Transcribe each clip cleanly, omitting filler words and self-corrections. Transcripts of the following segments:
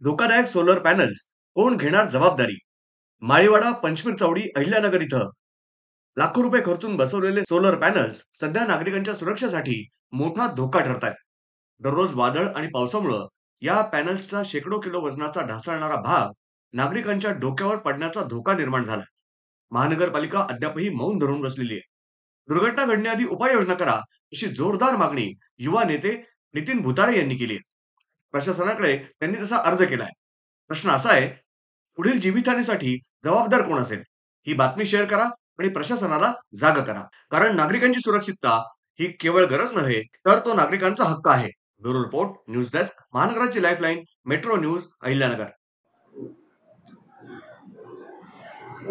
धोकादायक solar panels कोण घेणार जबाबदारी? माळीवाडा पंचवीर चौडी अहिल्यानगर इथं लाखो रुपये खर्चून बसवलेले सोलर पॅनल्स सध्या नागरिकांच्या सुरक्षेसाठी मोठा धोका ठरत आहेत. दररोज वादळ आणि पावसामुळं या पॅनल्सचा शेकडो किलो वजनाचा ढासळणारा भाग नागरिकांच्या डोक्यावर पडण्याचा धोका निर्माण झाला. महानगरपालिका अद्यापही मौन धरून बसलेली आहे. दुर्घटना घडण्याआधी उपाययोजना करा अशी जोरदार मागणी युवा नेते नितीन भुतारे यांनी केली आहे. प्रशासनाकडे त्यांनी तसा अर्ज केलाय. प्रश्न असा आहे, पुढील जीवितहानीसाठी जबाबदार कोण असेल? ही बातमी शेअर करा आणि प्रशासनाला जाग करा. कारण नागरिकांची सुरक्षितता ही केवळ गरज नव्हे, तर तो नागरिकांचा हक्क आहे. ब्युरो रिपोर्ट, न्यूज डेस्क, महानगराची lifeline, metro news, Ahilyanagar.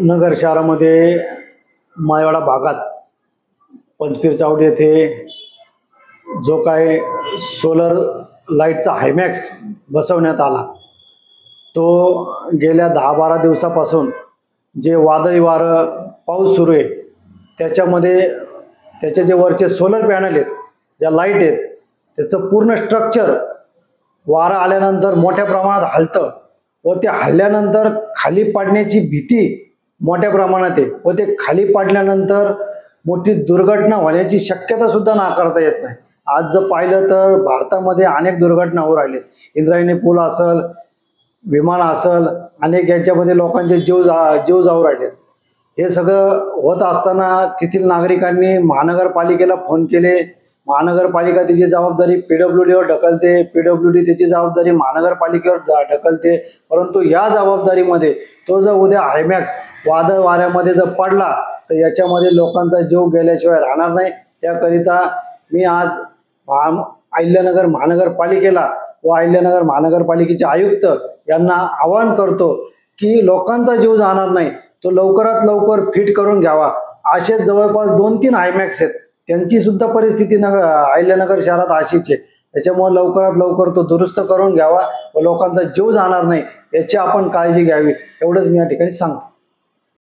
Nagar शहरामध्ये माळीवाडा भागात पंचवीर चावडी येथे जो काय सोलर लाईटचा हायमॅक्स बसवण्यात आला, तो गेल्या 10-12 दिवसापासून जे वादळी वारं पाऊस सुरू आहे त्याच्यामध्ये त्याचे जे वरचे सोलर पॅनल आहेत, ज्या लाईट आहेत, त्याचं पूर्ण स्ट्रक्चर वारा आल्यानंतर मोठ्या प्रमाणात हलतं व ते हल्ल्यानंतर खाली पडण्याची भीती मोठ्या प्रमाणात आहे व ते खाली पडल्यानंतर मोठी दुर्घटना होण्याची शक्यतासुद्धा नाकारता येत नाही. आज जर पाहिलं तर भारतामध्ये अनेक दुर्घटना होऊ राहिलेत. इंद्रायणी पूल असेल, विमान असेल, अनेक याच्यामध्ये लोकांचे जीव जाऊ राहिलेत. हे सगळं होत असताना तेथील नागरिकांनी महानगरपालिकेला फोन केले. महानगरपालिका त्याची जबाबदारी PWDवर ढकलते, PWD त्याची जबाबदारी महानगरपालिकेवर ढकलते. परंतु या जबाबदारीमध्ये तो जर उद्या हायमॅक्स वादळ वाऱ्यामध्ये जर पडला तर याच्यामध्ये लोकांचा जीव गेल्याशिवाय राहणार नाही. त्याकरिता मी आज अहिल्यानगर महानगरपालिकेला व अहिल्यानगर महानगरपालिकेचे आयुक्त यांना आवाहन करतो की लोकांचा जीव जाणार नाही तो लवकरात लवकर फिट करून घ्यावा. असे जवळपास 2-3 हायमॅक्स आहेत, त्यांची सुद्धा परिस्थिती अहिल्यानगर शहरात अशीच आहे. त्याच्यामुळे लवकरात लवकर तो दुरुस्त करून घ्यावा व लोकांचा जीव जाणार नाही याची आपण काळजी घ्यावी, एवढंच मी या ठिकाणी सांगतो.